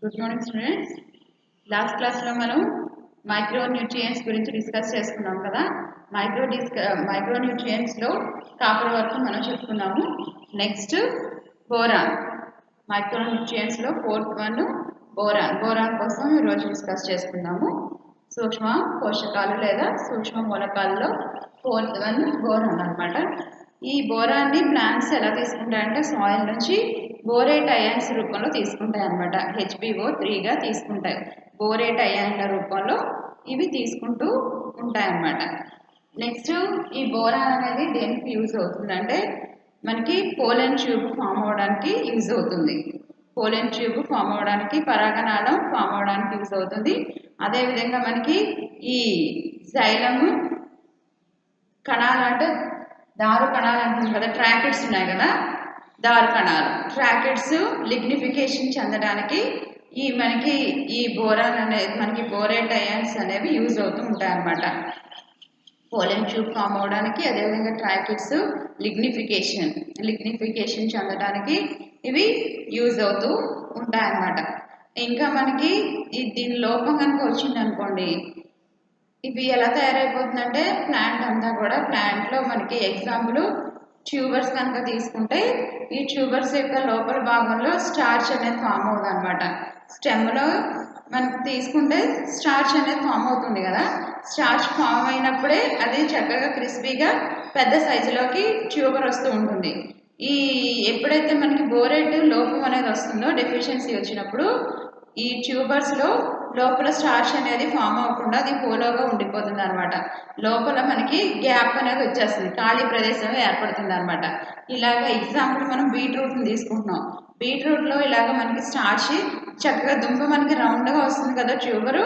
Good morning students. Last క్లాస్లో మనం micronutrients గురించి డిస్కస్ చేసుకున్నాం కదా. మైక్రోన్యూట్రియంట్స్లో కాపర్ వరకు మనం చెప్పుకున్నాము. Next boron. మైక్రోన్యూట్రియంట్స్లో ఫోర్త్ వన్ బోరాన్ కోసం ఈరోజు డిస్కస్ చేసుకున్నాము. సూక్ష్మ పోషకాలు లేదా సూక్ష్మ మూలకాలలో ఫోర్త్ వన్ బోరాన్ అనమాట. ఈ బోరాన్ని ప్లాంట్స్ ఎలా తీసుకుంటాయంటే సాయిల్ నుంచి బోరేట్ అయాన్స్ రూపంలో తీసుకుంటాయి అనమాట. HbO3గా తీసుకుంటాయి. బోరేట్ అయాన్ల రూపంలో ఇవి తీసుకుంటూ ఉంటాయి అన్నమాట. నెక్స్ట్ ఈ బోరాన్ అనేది దేనికి యూజ్ అవుతుందంటే మనకి పోలెన్ ట్యూబ్ ఫామ్ అవడానికి యూజ్ అవుతుంది. పోలెన్ ట్యూబ్ ఫామ్ అవడానికి, పరాగనాళం ఫామ్ అవడానికి యూజ్ అవుతుంది. అదేవిధంగా మనకి ఈ జైలము కణాలు అంటే దారు కణాలు అంటుంది కదా, ట్రాకెట్స్ ఉన్నాయి కదా, దారు కణాలు ట్రాకెట్స్ లిగ్నిఫికేషన్ చెందడానికి మనకి ఈ బోరాన్ అనేది మనకి బోరేట్ అయాన్స్ అనేవి యూజ్ అవుతూ ఉంటాయి అన్నమాట. పోలెన్ ట్యూబ్ ఫామ్ అవడానికి, అదేవిధంగా ట్రాకెట్స్ లిగ్నిఫికేషన్ చెందడానికి ఇవి యూజ్ అవుతూ ఉంటాయి అన్నమాట. ఇంకా మనకి దీని లోపం కనుక వచ్చింది అనుకోండి, ఇవి ఎలా తయారైపోతుందంటే ప్లాంట్ అంతా కూడా, ప్లాంట్లో మనకి ఎగ్జాంపుల్ ట్యూబర్స్ కనుక తీసుకుంటే ఈ ట్యూబర్స్ యొక్క లోపల భాగంలో స్టార్చ్ అనేది ఫామ్ అవుతుంది అనమాట. స్టెమ్లో మనకి తీసుకుంటే స్టార్చ్ అనేది ఫామ్ అవుతుంది కదా. స్టార్చ్ ఫామ్ అయినప్పుడే అది చక్కగా క్రిస్పీగా పెద్ద సైజులోకి ట్యూబర్ వస్తూ ఉంటుంది. ఎప్పుడైతే మనకి బోరేట్ లోపం అనేది వస్తుందో, డెఫిషియన్సీ వచ్చినప్పుడు ఈ ట్యూబర్స్లో లోపల స్టార్చ్ అనేది ఫామ్ అవ్వకుండా అది హోలోగా ఉండిపోతుంది అనమాట. లోపల మనకి గ్యాప్ అనేది వచ్చేస్తుంది, ఖాళీ ప్రదేశం ఏర్పడుతుంది అనమాట. ఇలాగ ఎగ్జాంపుల్ మనం బీట్రూట్ని తీసుకుంటున్నాం. బీట్రూట్లో ఇలాగ మనకి స్టార్చ్ చక్కగా దుంప మనకి రౌండ్గా వస్తుంది కదా ట్యూబరు.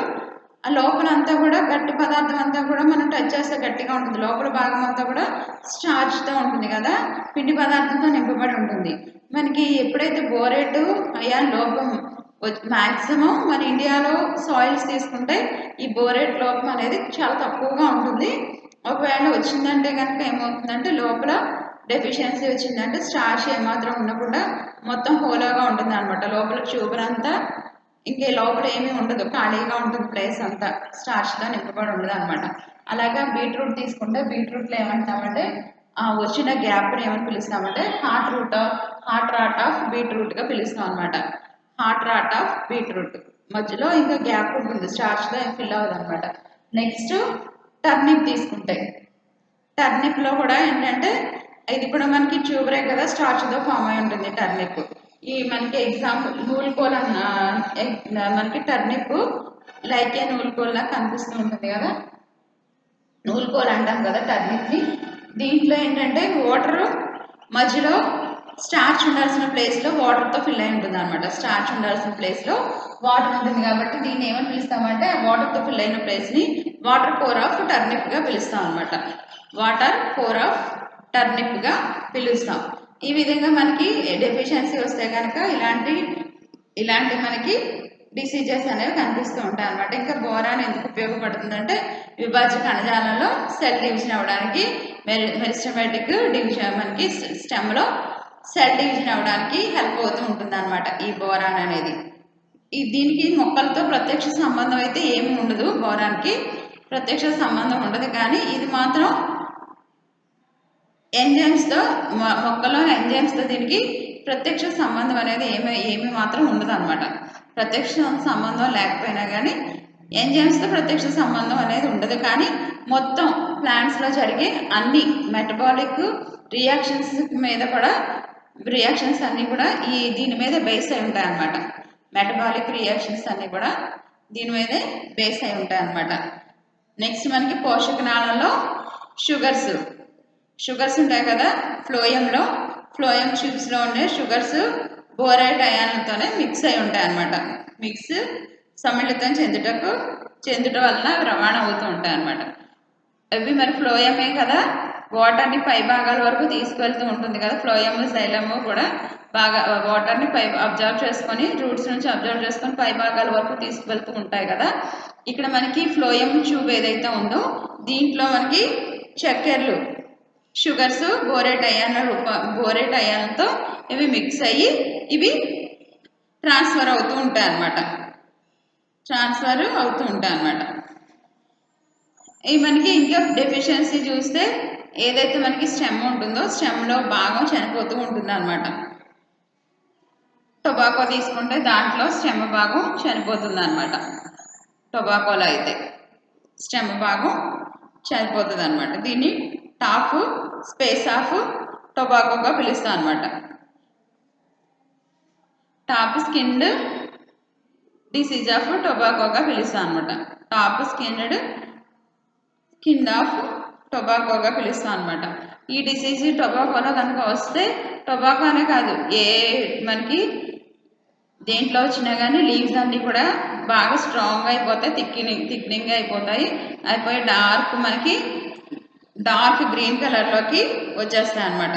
ఆ లోపల అంతా కూడా గట్టి పదార్థం అంతా కూడా మనం టచ్ చేస్తే గట్టిగా ఉంటుంది. లోపల భాగం అంతా కూడా స్టార్చ్తో ఉంటుంది కదా, పిండి పదార్థంతో నింపబడి ఉంటుంది. మనకి ఎప్పుడైతే బోరేట్ అయాన్ లోపం మ్యాక్సిమం మన ఇండియాలో సాయిల్స్ తీసుకుంటే ఈ బోరేట్ లోపం అనేది చాలా తక్కువగా ఉంటుంది. ఒకవేళ వచ్చిందంటే కనుక ఏమవుతుందంటే లోపల డెఫిషియన్సీ వచ్చిందంటే స్టార్చ్ ఏమాత్రం ఉండకుండా మొత్తం హోలోగా ఉంటుంది అనమాట. లోపల ట్యూబర్ అంతా ఇంకే లోపల ఏమీ ఉండదు, ఖాళీగా ఉంటుంది ప్లేస్ అంతా, స్టార్చ్తో నింపబడి ఉండదు అనమాట. అలాగా బీట్రూట్ తీసుకుంటే బీట్రూట్లో ఏమంటామంటే వచ్చిన గ్యాప్ని ఏమని పిలుస్తామంటే హార్ట్ రాట్ ఆఫ్ బీట్రూట్గా పిలుస్తాం అనమాట. హార్ట్ రాట్ ఆఫ్ బీట్రూట్ మధ్యలో ఇంకా గ్యాప్ ఉంటుంది, స్టార్చ్తో ఫిల్ అవ్వదు అనమాట. నెక్స్ట్ టర్నిప్ తీసుకుంటే టర్నిప్లో కూడా ఏంటంటే ఇది కూడా మనకి ట్యూబరే కదా, స్టార్చ్తో ఫామ్ అయి ఉంటుంది టర్నిప్. మనకి ఎగ్జాంపుల్ నూలుకోల్ మనకి టర్నిప్ లైక్ ఏ నూలుకోల్లా కనిపిస్తూ ఉంటుంది కదా, నూలుకోల్ అంటాం కదా టర్నిప్ని. దీంట్లో ఏంటంటే వాటర్ మధ్యలో స్టార్చ్ ఉండాల్సిన ప్లేస్లో వాటర్తో ఫిల్ అయి ఉంటుంది అనమాట. స్టార్చ్ ఉండాల్సిన ప్లేస్లో వాటర్ ఉంటుంది కాబట్టి దీన్ని ఏమని పిలుస్తామంటే వాటర్తో ఫిల్ అయిన ప్లేస్ని వాటర్ కోర్ ఆఫ్ టర్నిప్గా పిలుస్తాం అనమాట. వాటర్ కోర్ ఆఫ్ టర్నిప్గా పిలుస్తాం. ఈ విధంగా మనకి డెఫిషియన్సీ వస్తే కనుక ఇలాంటి మనకి డిసీజెస్ అనేవి కనిపిస్తూ ఉంటాయి అనమాట. ఇంకా బోరాన్ ఎందుకు ఉపయోగపడుతుందంటే విభాజ్య కణజాలంలో సెల్ డివిజన్ అవ్వడానికి, మెరిస్టమాటిక్ డివిజన్ మనకి స్టెమ్లో సెల్ డివిజన్ అవ్వడానికి హెల్ప్ అవుతూ ఉంటుంది అనమాట ఈ బోరాన్ అనేది. దీనికి మొక్కలతో ప్రత్యక్ష సంబంధం అయితే ఏమి ఉండదు, బోరాన్కి ప్రత్యక్ష సంబంధం ఉండదు. కానీ ఇది మాత్రం ఎంజైమ్స్తో, మొక్కలోని ఎంజైమ్స్తో దీనికి ప్రత్యక్ష సంబంధం అనేది ఏమి మాత్రం ఉండదు అనమాట. ప్రత్యక్ష సంబంధం లేకపోయినా కానీ ఎంజైమ్స్తో ప్రత్యక్ష సంబంధం అనేది ఉండదు. కానీ మొత్తం ప్లాంట్స్లో జరిగే అన్ని మెటబాలిక్ రియాక్షన్స్ మీద కూడా, రియాక్షన్స్ అన్నీ కూడా దీని మీద బేస్ అయి ఉంటాయి అన్నమాట. మెటబాలిక్ రియాక్షన్స్ అన్నీ కూడా దీని మీదే బేస్ అయి ఉంటాయి అన్నమాట. నెక్స్ట్ మనకి పోషకనాళంలో షుగర్స్ ఉంటాయి కదా, ఫ్లోయం ట్యూబ్స్లో ఉండే షుగర్స్ బోరేట్ అయాన్లతోనే మిక్స్ అయి ఉంటాయి అన్నమాట. మిక్స్ సమ్మిళితం చెందుట వలన రవాణా అవుతూ ఉంటాయి అన్నమాట. అవి మరి ఫ్లోయమే కదా వాటర్ని పై భాగాల వరకు తీసుకువెళ్తూ ఉంటుంది కదా. ఫ్లోయము జైలము కూడా బాగా వాటర్ని అబ్జర్వ్ చేసుకొని, రూట్స్ నుంచి అబ్జర్వ్ చేసుకొని పై భాగాల వరకు తీసుకువెళ్తూ ఉంటాయి కదా. ఇక్కడ మనకి ఫ్లోయం ట్యూబ్ ఏదైతే ఉందో దీంట్లో మనకి చక్కెరలు, షుగర్స్ బోరేట్ అయాన్లతో ఇవి మిక్స్ అయ్యి ఇవి ట్రాన్స్ఫర్ అవుతూ ఉంటాయి అన్నమాట. ఈ మనకి ఇంకా డెఫిషియన్సీ చూస్తే ఏదైతే మనకి స్టెమ్ ఉంటుందో స్టెమ్లో భాగం చనిపోతూ ఉంటుంది అన్నమాట. టొబాకో తీసుకుంటే దాంట్లో స్టెమ్ భాగం చనిపోతుంది అన్నమాట. టొబాకోలో అయితే స్టెమ్ భాగం చనిపోతుంది అన్నమాట. దీన్ని టాప్ స్పేస్ ఆఫ్ టొబాకోగా పిలుస్తాం అన్నమాట. టాప్ స్కిన్డ్ డిసీజ్ ఆఫ్ టొబాకోగా పిలుస్తాం అనమాట. టాప్ స్కిన్డ్ ఆఫ్ టొబాకోగా పిలుస్తాం అనమాట. ఈ డిసీజ్ టొబాకోలో కనుక వస్తే టొబాకోనే కాదు ఏ మనకి దేంట్లో వచ్చినా కానీ లీవ్స్ అన్నీ కూడా బాగా స్ట్రాంగ్ అయిపోతాయి, థిక్నింగ్ అయిపోయి మనకి డార్క్ గ్రీన్ కలర్లోకి వచ్చేస్తాయి అన్నమాట.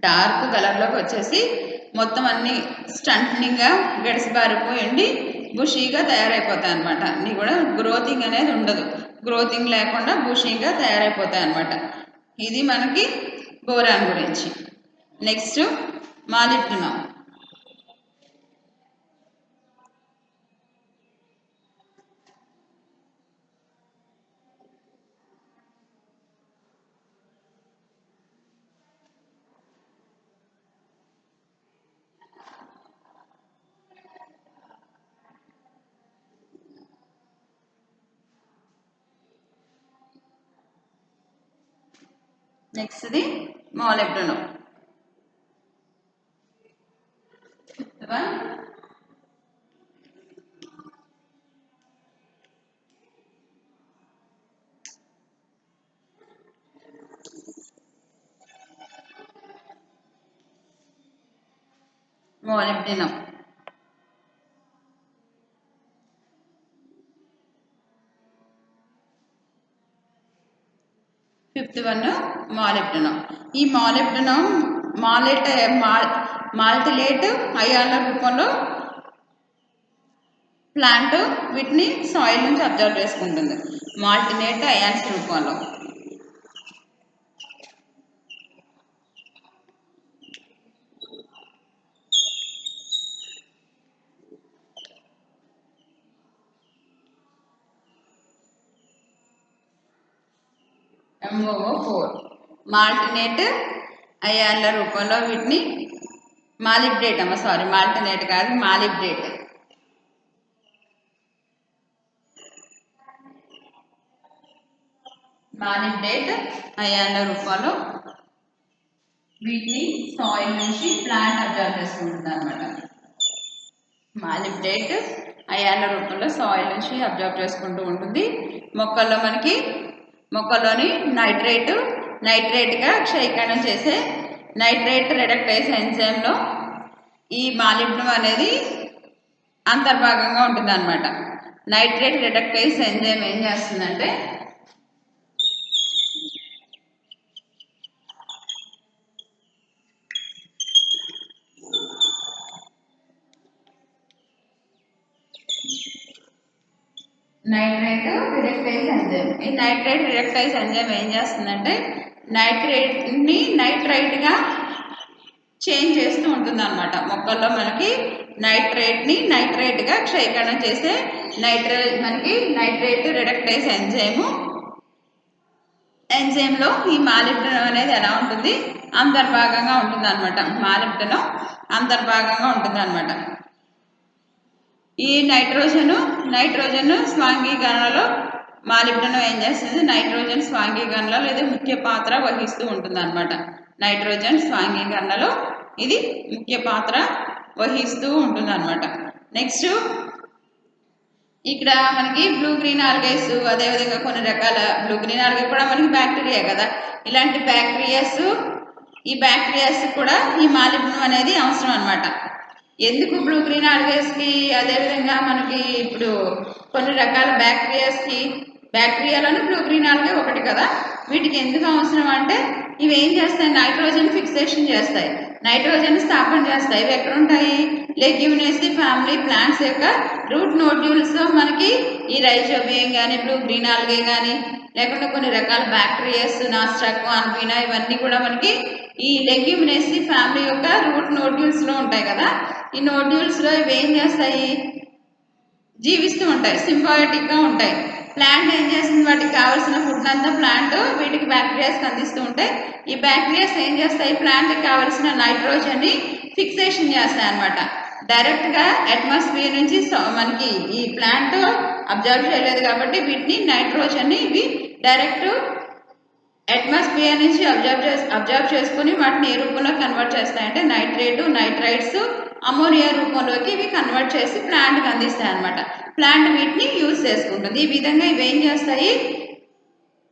డార్క్ కలర్లోకి వచ్చేసి మొత్తం అన్ని స్టంట్నింగ్గా గడిసిపారిపోయిండి బుషీగా తయారైపోతాయి అనమాట. అన్నీ కూడా గ్రోతింగ్ అనేది ఉండదు, గ్రోతింగ్ లేకుండా బుషీగా తయారైపోతాయి అనమాట. ఇది మనకి బోరాన్ గురించి. Next molybdenum. నెక్స్ట్ది molybdenum. Molybdenum fifth one molybdenum. ఈ మాలిబ్డినం మాల్టిలేట్ అయాన్ల రూపంలో ప్లాంట్ వీటిని సాయిల్ నుంచి అబ్జర్వ్ చేసుకుంటుంది. మాల్టినేట్ అయాన్స్ రూపంలో. MOO4 మాల్టినేట్ అయాన్ల రూపంలో వీటిని మాలిబ్డేట్ మాల్టినేట్ కాదు మాలిబ్డేట్. మాలిబ్డేట్ అయాన్ల రూపంలో వీటిని సాయిల్ నుంచి ప్లాంట్ అబ్జర్వ్ చేసుకుంటుంది అనమాట. మాలిబ్డేట్ అయాన్ల రూపంలో సాయిల్ నుంచి అబ్జర్వ్ చేసుకుంటూ ఉంటుంది. మొక్కల్లోని నైట్రేట్గా క్షయీకరణం చేసే నైట్రేట్ రిడక్టేస్ ఎంజైమ్లో ఈ మాలిబ్డినం అనేది అంతర్భాగంగా ఉంటుంది అనమాట. నైట్రేట్ రిడక్టేస్ ఎంజైమ్ ఏం చేస్తుందంటే ఈ నైట్రేట్ రిడక్టేస్ ఎంజైమ్ ఏం చేస్తుందంటే నైట్రేట్ని నైట్రైట్గా చేంజ్ చేస్తూ ఉంటుంది అనమాట. మొక్కల్లో మనకి నైట్రేట్గా క్షయీకరణం చేసే మనకి నైట్రేట్ రిడక్టేస్ ఎంజైమ్లో ఈ మాలిబ్డినం అనేది ఎలా ఉంటుంది, అంతర్భాగంగా ఉంటుంది అనమాట. మాలిబ్డినం అంతర్భాగంగా ఉంటుంది అనమాట. ఈ నైట్రోజన్ స్వాంగీకరణలో మాలిబ్డినం ఏం చేస్తుంది, నైట్రోజన్ స్వాంగీకరణలో ఇది ముఖ్య పాత్ర వహిస్తూ ఉంటుంది అనమాట. నైట్రోజన్ స్వాంగీకరణలో ఇది ముఖ్య పాత్ర వహిస్తూ ఉంటుంది అనమాట. నెక్స్ట్ ఇక్కడ మనకి బ్లూ గ్రీన్ ఆల్గేస్, అదేవిధంగా కొన్ని రకాల బ్లూ గ్రీన్ ఆల్గే కూడా మనకి బ్యాక్టీరియా కదా. ఇలాంటి ఈ బ్యాక్టీరియాస్ కూడా ఈ మాలిబ్డినం అనేది అవసరం అనమాట. ఎందుకు బ్లూ గ్రీన్ ఆల్గేస్కి, అదేవిధంగా మనకి ఇప్పుడు కొన్ని రకాల బ్యాక్టీరియాస్కి బ్యాక్టీరియాలోని బ్లూ గ్రీన్ ఆల్గే ఒకటి కదా. వీటికి ఎందుకు అవసరం అంటే ఇవి ఏం చేస్తాయి, నైట్రోజన్ ఫిక్సేషన్ చేస్తాయి, నైట్రోజన్ స్థాపన చేస్తాయి. ఇవి ఎక్కడ ఉంటాయి, లెగ్యూమినేసి ఫ్యామిలీ ప్లాంట్స్ యొక్క రూట్ నోడ్యూల్స్. మనకి ఈ రైజోబియం కానీ బ్లూ గ్రీన్ ఆల్గే కానీ లేకుంటే కొన్ని రకాల బ్యాక్టీరియాస్ నాస్టాక్ ఆన్బీనా ఇవన్నీ కూడా మనకి ఈ లెగ్యూమినేసి ఫ్యామిలీ యొక్క రూట్ నోడ్యూల్స్లో ఉంటాయి కదా. ఈ నోడ్యూల్స్లో ఇవి ఏం చేస్తాయి, జీవిస్తూ ఉంటాయి, సింబయోటిక్గా ఉంటాయి. ప్లాంట్ ఏం చేస్తుంది, వాటికి కావాల్సిన ఫుడ్ అంతా ప్లాంట్ వీటికి బ్యాక్టీరియాస్కి అందిస్తూ ఉంటాయి. ఈ బ్యాక్టీరియాస్ ఏం చేస్తాయి, ప్లాంట్కి కావాల్సిన నైట్రోజన్ని ఫిక్సేషన్ చేస్తాయి అన్నమాట. డైరెక్ట్గా అట్మాస్ఫియర్ నుంచి మనకి ఈ ప్లాంట్ అబ్జర్వ్ చేయలేదు కాబట్టి వీటిని నైట్రోజన్ని ఇవి డైరెక్ట్ అట్మాస్ఫియర్ నుంచి అబ్జర్వ్ చేసుకుని వాటిని ఏ రూపంలో కన్వర్ట్ చేస్తాయంటే నైట్రేటు నైట్రైట్స్ అమోనియా రూపంలోకి ఇవి కన్వర్ట్ చేసి ప్లాంట్కి అందిస్తాయి అనమాట. ప్లాంట్ వీటిని యూజ్ చేసుకుంటుంది. ఈ విధంగా ఇవి ఏం చేస్తాయి,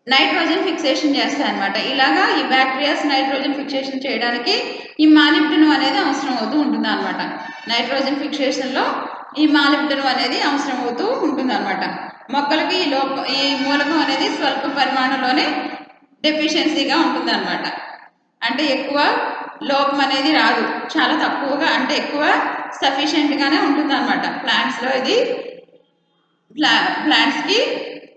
నైట్రోజన్ ఫిక్సేషన్ చేస్తాయి అనమాట. ఇలాగా ఈ బ్యాక్టీరియాస్ నైట్రోజన్ ఫిక్సేషన్ చేయడానికి ఈ మాలిబ్డినం అనేది అవసరం అవుతూ ఉంటుంది అనమాట. నైట్రోజన్ ఫిక్సేషన్లో ఈ మాలిబ్డినం అనేది అవసరం అవుతూ ఉంటుంది అనమాట. మొక్కలకి ఈ మూలకం అనేది స్వల్ప పరిమాణంలోనే డెఫిషియన్సీగా ఉంటుంది అనమాట. అంటే ఎక్కువ లోపం అనేది రాదు, చాలా తక్కువగా, అంటే ఎక్కువ సఫిషియెంట్గానే ఉంటుంది అనమాట ప్లాంట్స్లో. ఇది ప్లాంట్స్కి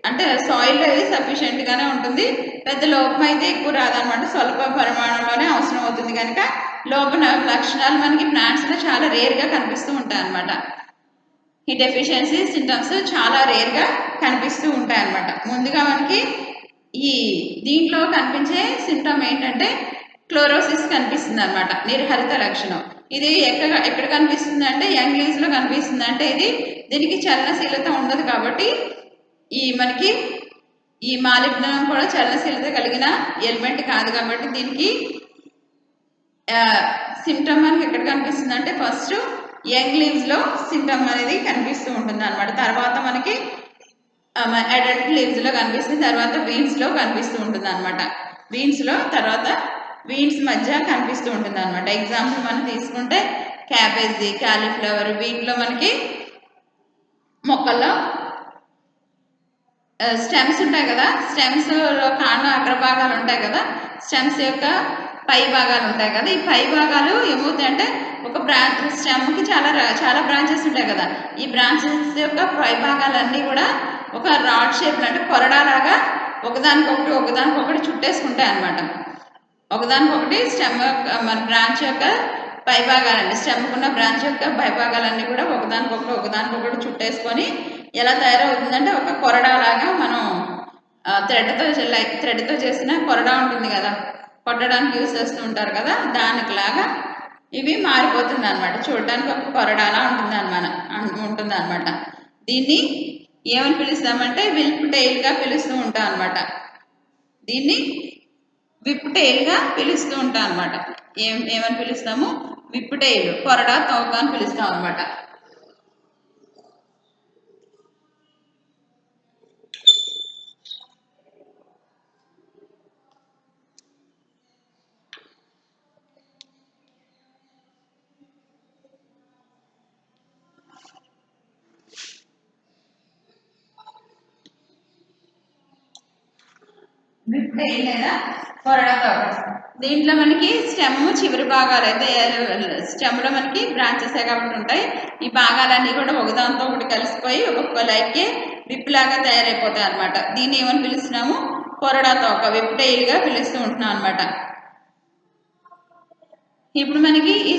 అంటే సాయిల్లో ఇది సఫిషియెంట్గానే ఉంటుంది, పెద్ద లోపం అయితే ఎక్కువ రాదనమాట, స్వల్ప పరిమాణంలోనే అవసరం అవుతుంది కనుక లోప లక్షణాలు మనకి ప్లాంట్స్లో చాలా రేర్గా కనిపిస్తూ ఉంటాయి అనమాట. ఈ డెఫిషియన్సీ సింటమ్స్ చాలా రేర్గా కనిపిస్తూ ఉంటాయి అనమాట. ముందుగా మనకి ఈ దీంట్లో కనిపించే సింటమ్ ఏంటంటే క్లోరోసిస్ కనిపిస్తుంది అనమాట, నిర్హరిత లక్షణం. ఇది ఎక్కడ కనిపిస్తుంది అంటే యంగ్ లీవ్స్లో కనిపిస్తుంది. అంటే దీనికి చలనశీలత ఉండదు కాబట్టి మనకి ఈ మాలిబ్డినం కూడా చలనశీలత కలిగిన ఎలిమెంట్ కాదు కాబట్టి దీనికి సిమ్టమ్ మనకి ఎక్కడ కనిపిస్తుంది అంటే ఫస్ట్ యంగ్ లీవ్స్లో సిమ్టమ్ అనేది కనిపిస్తూ ఉంటుంది అనమాట. తర్వాత మనకి అడల్ట్ లీవ్స్లో కనిపిస్తుంది, తర్వాత వీన్స్లో కనిపిస్తూ ఉంటుంది అనమాట. వీన్స్లో తర్వాత వీన్స్ మధ్య కనిపిస్తూ ఉంటుంది అనమాట. ఎగ్జాంపుల్ మనం తీసుకుంటే క్యాబేజీ, కాలీఫ్లవర్, వీటిలో మనకి మొక్కల్లో స్టెమ్స్ ఉంటాయి కదా, స్టెమ్స్లో కాండ అగ్రభాగాలు ఉంటాయి కదా, స్టెమ్స్ యొక్క పై భాగాలు ఉంటాయి కదా. ఈ పై భాగాలు ఏమవుతాయంటే ఒక స్టెమ్కి చాలా బ్రాంచెస్ ఉంటాయి కదా, ఈ బ్రాంచెస్ యొక్క పై భాగాలన్నీ కూడా ఒక రాడ్ షేప్ అంటే కొరడాలాగా ఒకదానికొకటి చుట్టేసుకుంటాయి అన్నమాట. ఒకదానికొకటి స్టెమ్ మన బ్రాంచ్ యొక్క పై భాగాలన్నీ, స్టెమ్కున్న బ్రాంచ్ యొక్క పై భాగాలన్నీ కూడా ఒకదానికొకటి చుట్టేసుకొని ఎలా తయారవుతుందంటే ఒక కొరడాలాగా, మనం థ్రెడ్తో చేసిన కొరడా ఉంటుంది కదా, కొట్టడానికి యూజ్ చేస్తూ ఉంటారు కదా, దానికిలాగా ఇవి మారిపోతుంది అనమాట. చూడడానికి ఒక కొరడాలా ఉంటుంది అనమాట. దీన్ని ఏమని పిలుస్తామంటే విల్ప్ టెయిల్గా పిలుస్తూ ఉంటాం అనమాట. దీన్ని విప్ టెయిల్గా పిలుస్తూ ఉంటాం అనమాట. ఏమని పిలుస్తాము, విప్ టెయిల్, కొరడా తోక అని పిలుస్తాం అనమాట. విప్ టెయిల్ లేదా కొరడా తోక. దీంట్లో మనకి స్టెమ్ చివరి భాగాలు అయితే స్టెమ్లో మనకి బ్రాంచెస్ కాబట్టి ఉంటాయి. ఈ భాగాలన్నీ కూడా ఒకదాంతో ఒకటి కలిసిపోయి ఒక్కొక్క లైక్కి విప్ లాగా తయారైపోతాయి అనమాట. దీన్ని ఏమని పిలుస్తున్నాము, కొరడా తోక, విప్ టెయిల్గా పిలుస్తూ ఉంటున్నాం అనమాట. ఇప్పుడు మనకి ఈ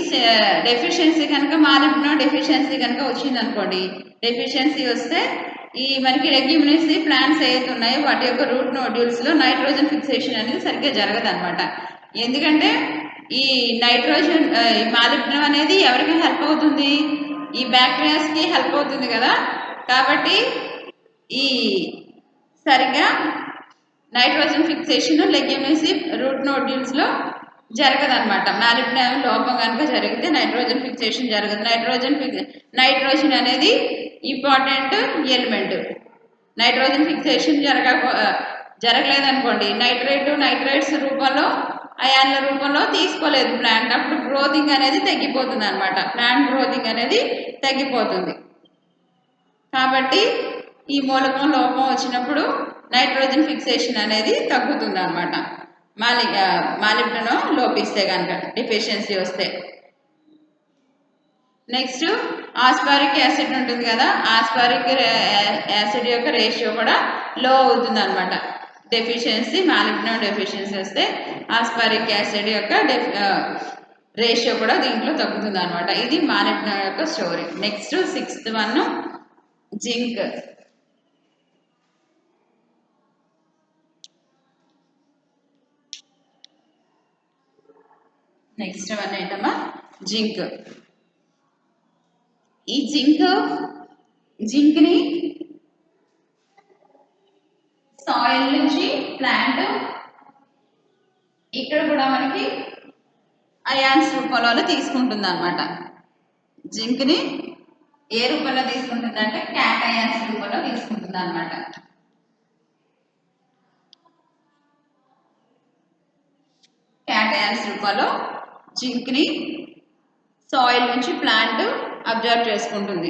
డెఫిషియన్సీ కనుక మాలిబ్డినం డెఫిషియన్సీ కనుక వచ్చింది అనుకోండి, డెఫిషియన్సీ వస్తే ఈ మనకి లెగ్యూమినేసి ప్లాంట్స్ ఏవైతే ఉన్నాయో వాటి యొక్క రూట్ నోడ్యూల్స్లో నైట్రోజన్ ఫిక్సేషన్ అనేది సరిగ్గా జరగదు అనమాట. ఎందుకంటే ఈ నైట్రోజన్ మాలిబ్డినం అనేది ఎవరికి హెల్ప్ అవుతుంది, ఈ బ్యాక్టీరియాస్కి హెల్ప్ అవుతుంది కదా. కాబట్టి ఈ సరిగ్గా నైట్రోజన్ ఫిక్సేషన్ లెగ్యూమినేసి రూట్ నోడ్యూల్స్లో జరగదన్నమాట. మాలిబ్డినం లోపం కనుక జరిగితే నైట్రోజన్ ఫిక్సేషన్ జరగదు. నైట్రోజన్ అనేది ఇంపార్టెంట్ ఎలిమెంట్. నైట్రోజన్ ఫిక్సేషన్ జరగలేదనుకోండి, నైట్రైట్స్ రూపంలో అయాన్ల రూపంలో తీసుకోలేదు ప్లాంట్, అప్పుడు గ్రోతింగ్ అనేది తగ్గిపోతుంది అనమాట. ప్లాంట్ గ్రోతింగ్ అనేది తగ్గిపోతుంది. కాబట్టి ఈ మూలకం లోపం వచ్చినప్పుడు నైట్రోజన్ ఫిక్సేషన్ అనేది తగ్గుతుంది అనమాట. మాలిబ్డినం లోపిస్తే కనుక, డెఫిషియన్సీ వస్తే. నెక్స్ట్ ఆస్పారిక్ యాసిడ్ ఉంటుంది కదా, ఆస్పారిక్ యాసిడ్ యొక్క రేషియో కూడా లో అవుతుంది అనమాట. డెఫిషియన్సీ, మాలిబ్డినం డెఫిషియన్సీ వస్తే ఆస్పారిక్ యాసిడ్ యొక్క రేషియో కూడా దీంట్లో తగ్గుతుంది అనమాట. ఇది మాలిబ్డినం యొక్క story. Next 6th one zinc. Next one ఏంటమ్మా, జింక్. ఈ జింక్ని సాయిల్ నుంచి ప్లాంట్ ఇక్కడ కూడా మనకి అయాన్స్ రూపంలో తీసుకుంటుంది అనమాట. జింక్ని ఏ రూపంలో తీసుకుంటుంది అంటే క్యాటయాన్స్ రూపంలో తీసుకుంటుంది అనమాట. క్యాటయాన్స్ రూపంలో జింక్ని సాయిల్ నుంచి ప్లాంట్ అబ్జర్వ్ చేసుకుంటుంది.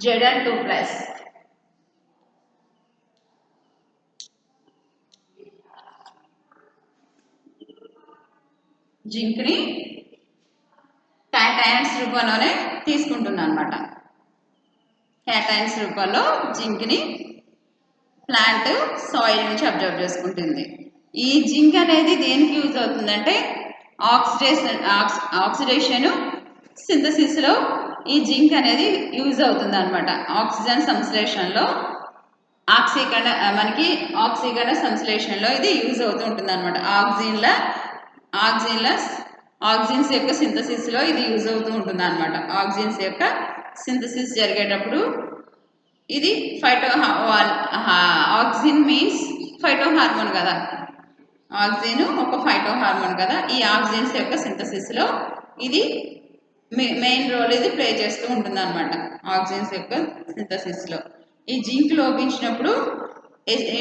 Zn2+. జింక్ని క్యాటయాన్స్ రూపంలోనే తీసుకుంటుంది అనమాట. క్యాటయాన్స్ రూపంలో జింక్ని ప్లాంట్ సాయిల్ నుంచి అబ్జర్వ్ చేసుకుంటుంది. ఈ జింక్ అనేది దేనికి యూజ్ అవుతుందంటే ఆక్సిడేషన్ సింథసిస్లో ఈ జింక్ అనేది యూజ్ అవుతుంది అనమాట. ఆక్సిజన్ సంశ్లేషణలో ఆక్సీకరణ సంశ్లేషణలో ఇది యూజ్ అవుతూ ఉంటుంది అనమాట. ఆక్సిన్స్ యొక్క సింథసిస్లో ఇది యూజ్ అవుతూ ఉంటుంది అనమాట. ఆక్సిన్స్ యొక్క సింథసిస్ జరిగేటప్పుడు ఇది ఆక్సిన్ మీన్స్ ఫైటో హార్మోన్ కదా, ఆక్సిన్ ఒక ఫైటో హార్మోన్ కదా. ఈ ఆక్సిన్స్ యొక్క సింథసిస్లో ఇది మెయిన్ రోల్ ఇది ప్లే చేస్తూ ఉంటుంది అనమాట. ఆక్సిన్స్ యొక్క సింథసిస్లో ఈ జింక్ లోపించినప్పుడు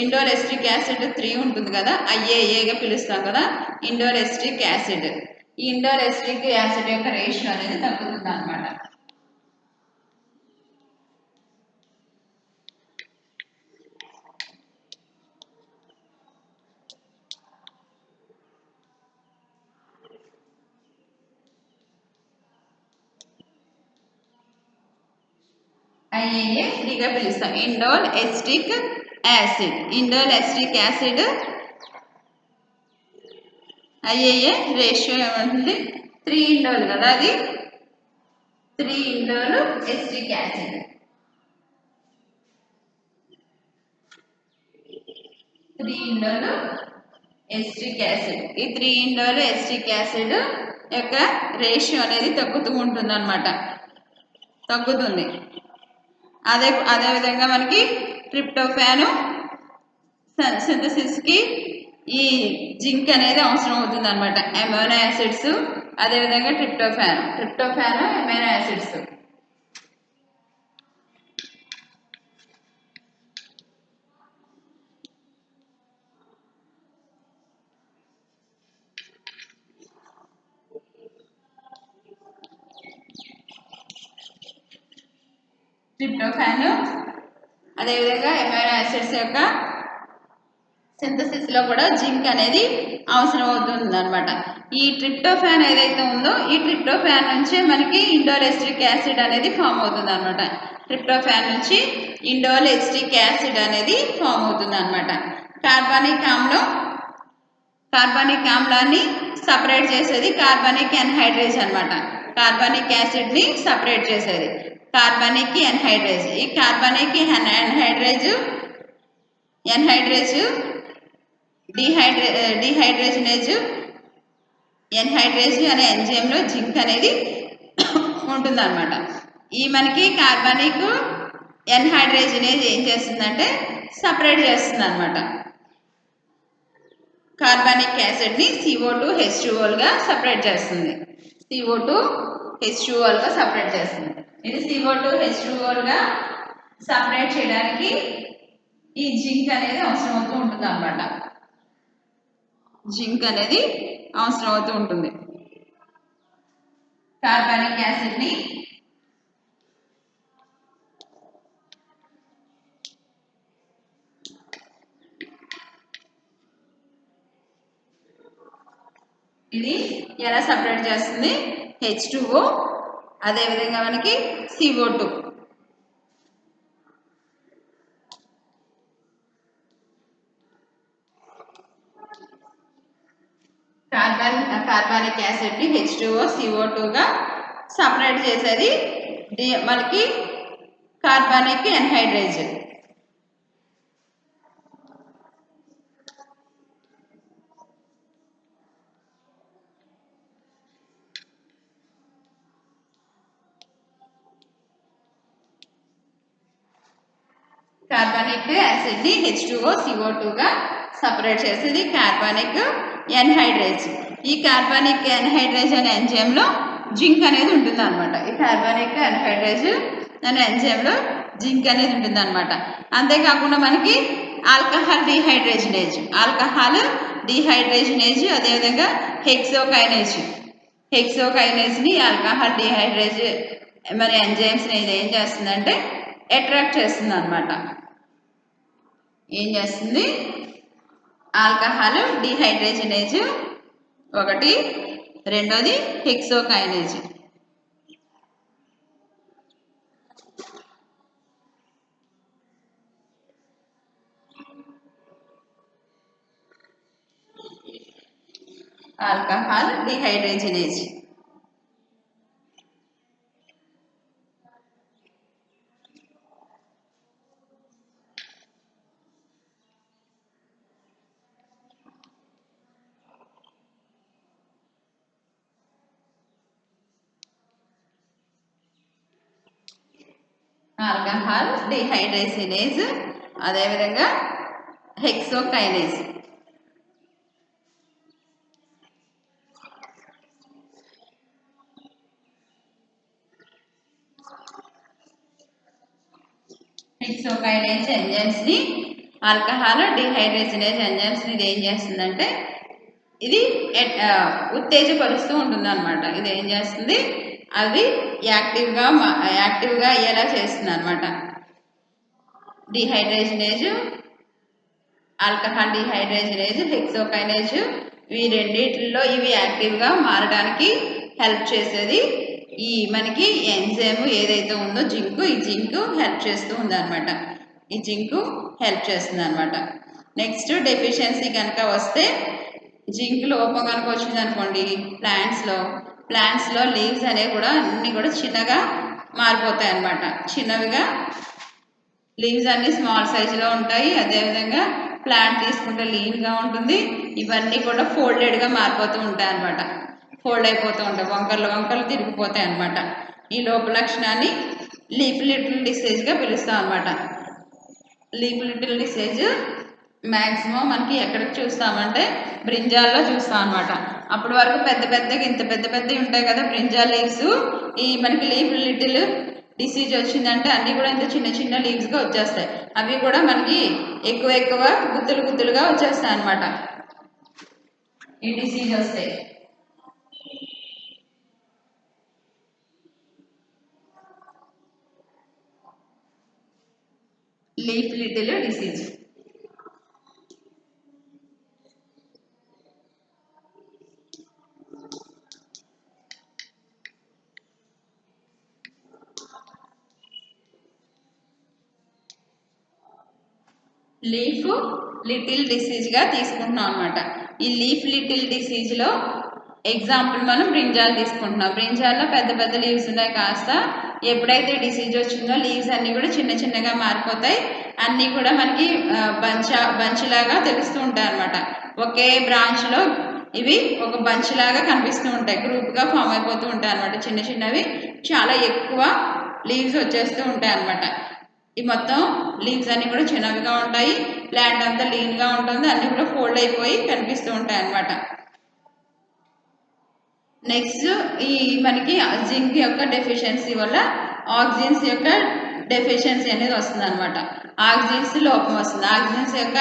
ఇండోల్ ఎస్టిక్ యాసిడ్ 3 ఉంటుంది కదా, IAAగా పిలుస్తాం కదా, ఇండోల్ ఎస్టిక్ యాసిడ్. ఈ ఇండోల్ ఎస్టిక్ యాసిడ్ యొక్క రేషియో అనేది తగ్గుతుంది అనమాట. IAA 3గా పిలుస్తాం. Indole acetic acid. Indole acetic acid IAA ratio ఏమంటుంది 3 ఇండోల్ కదా, అది 3 indole acetic acid. 3 indole acetic acid. ఈ 3 ఇండోల్ ఎస్టిక్ యాసిడ్ యొక్క రేషియో అనేది తగ్గుతూ ఉంటుంది అనమాట. తగ్గుతుంది. అదేవిధంగా మనకి ట్రిప్టోఫాన్ సింథసిస్కి ఈ జింక్ అనేది అవసరం అవుతుంది అనమాట. అమైనో యాసిడ్స్, అదేవిధంగా ట్రిప్టోఫాన్ అమైనో యాసిడ్స్. ట్రిప్టోఫాన్ అదేవిధంగా అమైనో యాసిడ్స్ యొక్క సింథసిస్లో కూడా జింక్ అనేది అవసరం అవుతుంది అనమాట. ఈ ట్రిప్టోఫాన్ ఏదైతే ఉందో ఈ ట్రిప్టోఫాన్ నుంచే మనకి ఇండోల్ ఎస్టిక్ యాసిడ్ అనేది ఫామ్ అవుతుంది అనమాట. ట్రిప్టోఫాన్ నుంచి ఇండోల్ ఎస్టిక్ యాసిడ్ అనేది ఫామ్ అవుతుంది అనమాట. కార్బానిక్ ఆమ్లాన్ని సపరేట్ చేసేది కార్బానిక్ ఎన్హైడ్రేజ్ అనమాట. కార్బానిక్ యాసిడ్ని సపరేట్ చేసేది కార్బానిక్ ఎన్హైడ్రేజ్. ఈ కార్బానిక్ ఎన్హైడ్రేజ్ డిహైడ్రేజనేజ్ ఎన్హైడ్రేజ్ అనే ఎంజైమ్లో జింక్ అనేది ఉంటుందన్నమాట. ఈ మనకి కార్బానిక్ ఎన్హైడ్రేజనేజ్ ఏం చేస్తుందంటే సపరేట్ చేస్తుంది అనమాట. కార్బానిక్ యాసిడ్ని CO2H2Oగా సపరేట్ చేస్తుంది. CO2H2Oగా సపరేట్ చేస్తుంది. ఇది CO2H2Oగా సపరేట్ చేయడానికి ఈ జింక్ అనేది అవసరం అవుతూ ఉంటుంది అనమాట. జింక్ అనేది అవసరం అవుతూ ఉంటుంది. కార్బానిక్ యాసిడ్ని ఇది ఎలా సపరేట్ చేస్తుంది? H2O, అదేవిధంగా మనకి CO2. కార్బానిక్ యాసిడ్ని H2O, CO2గా సపరేట్ చేసేది మనకి కార్బానిక్ ఎన్హైడ్రేజ్. కార్బానిక్ యాసిడ్ని H2O, CO2గా సపరేట్ చేసేది కార్బానిక్ ఎన్హైడ్రేజ్. ఈ కార్బానిక్ ఎన్హైడ్రేజ్ అనే ఎంజైమ్లో జింక్ అనేది ఉంటుంది అనమాట. ఈ కార్బానిక్ ఎన్హైడ్రేజ్ అనే ఎంజైమ్లో జింక్ అనేది ఉంటుంది అనమాట. అంతేకాకుండా మనకి ఆల్కహాల్ డిహైడ్రేజినేజ్, అదేవిధంగా హెక్సోకైనేజ్ని ఆల్కహాల్ డిహైడ్రేజ్ మన ఎంజైమ్స్ని ఇది ఏం చేస్తుందంటే అట్రాక్ట్ చేస్తుంది అనమాట. ఏం చేస్తుంది? ఆల్కహాల్ డిహైడ్రేజినేజ్ ఒకటి, రెండోది హెక్సోకైనేజ్. ఆల్కహాల్ డిహైడ్రేజినేజ్. ఆల్కహాల్ డిహైడ్రేజినేజ్, అదేవిధంగా హెక్సోకైనేజ్. హెక్సోకైనేజ్ ఎంజైమ్స్ని, ఆల్కహాల్ డిహైడ్రేజినేజ్ ఎంజైమ్స్ని ఇది ఏం చేస్తుందంటే ఇది ఉత్తేజపరుస్తూ ఉంటుంది అనమాట. ఇది ఏం చేస్తుంది? అవి యాక్టివ్గా అయ్యేలా చేస్తుంది అనమాట. డిహైడ్రేజినేజ్, ఆల్కహాల్ డిహైడ్రేజినేజ్, హెక్సోకైనేజ్, ఈ రెండిట్లో ఇవి యాక్టివ్గా మారడానికి హెల్ప్ చేసేది ఈ మనకి ఎంజైమ్ ఏదైతే ఉందో జింక్. ఈ జింక్ హెల్ప్ చేస్తూ ఉంది అనమాట. ఈ జింక్ హెల్ప్ చేస్తుంది అనమాట. నెక్స్ట్ డెఫిషియన్సీ కనుక వస్తే, జింక్ లోపం కనుక వచ్చింది అనుకోండి ప్లాంట్స్లో లీవ్స్ అనేవి కూడా అన్నీ కూడా చిన్నగా మారిపోతాయి అన్నమాట. చిన్నవిగా లీవ్స్ అన్నీ స్మాల్ సైజులో ఉంటాయి. అదేవిధంగా ప్లాంట్ తీసుకుంటే లీన్గా ఉంటుంది. ఇవన్నీ కూడా ఫోల్డెడ్గా మారిపోతూ ఉంటాయి అన్నమాట. ఫోల్డ్ అయిపోతూ ఉంటాయి, వంకర్లు తిరిగిపోతాయి అన్నమాట. ఈ లోప లక్షణాన్ని లీఫ్ లిటిల్ డిసీజ్గా పిలుస్తాం అన్నమాట. లీఫ్ లిటిల్ డిసీజ్ మ్యాక్సిమం మనకి ఎక్కడికి చూస్తామంటే బ్రింజాల్లో చూస్తాం అనమాట. అప్పటి వరకు ఇంత పెద్దవి ఉంటాయి కదా బ్రింజాల్ లీవ్స్. ఈ మనకి లీఫ్ లిటిల్ డిసీజ్ వచ్చిందంటే అన్నీ కూడా ఇంత చిన్న లీవ్స్గా వచ్చేస్తాయి. అవి కూడా మనకి ఎక్కువ గుత్తులుగా వచ్చేస్తాయి అన్నమాట. ఈ డిసీజ్ వస్తాయి. Leaf little disease. Leaf little డిసీజ్గా తీసుకుంటున్నాం అనమాట. ఈ లీఫ్ లిటిల్ డిసీజ్లో ఎగ్జాంపుల్ మనం బ్రింజాల్ తీసుకుంటున్నాం. బ్రింజాల్లో పెద్ద లీవ్స్ ఉన్నాయి. కాస్త ఎప్పుడైతే డిసీజ్ వచ్చిందో లీవ్స్ అన్నీ కూడా చిన్నగా మారిపోతాయి. అన్నీ కూడా మనకి బంచ్ లాగా తెలుస్తూ ఉంటాయి అనమాట. ఒకే బ్రాంచ్లో ఇవి ఒక బంచ్ లాగా కనిపిస్తూ ఉంటాయి, గ్రూప్గా ఫామ్ అయిపోతూ ఉంటాయి అనమాట. చిన్నవి చాలా ఎక్కువ లీవ్స్ వచ్చేస్తూ ఉంటాయి అనమాట. ఈ మొత్తం లీవ్స్ అన్నీ కూడా చిన్నవిగా ఉంటాయి. ప్లాంట్ అంతా లీన్గా ఉంటుంది. అన్నీ కూడా ఫోల్డ్ అయిపోయి కనిపిస్తూ ఉంటాయి అన్నమాట. నెక్స్ట్ ఈ మనకి జింక్ యొక్క డెఫిషియన్సీ వల్ల ఆక్సిజన్స్ యొక్క డెఫిషియన్సీ అనేది వస్తుంది అనమాట. ఆక్సిజన్స్ లోపం వస్తుంది. ఆక్సిజన్స్ యొక్క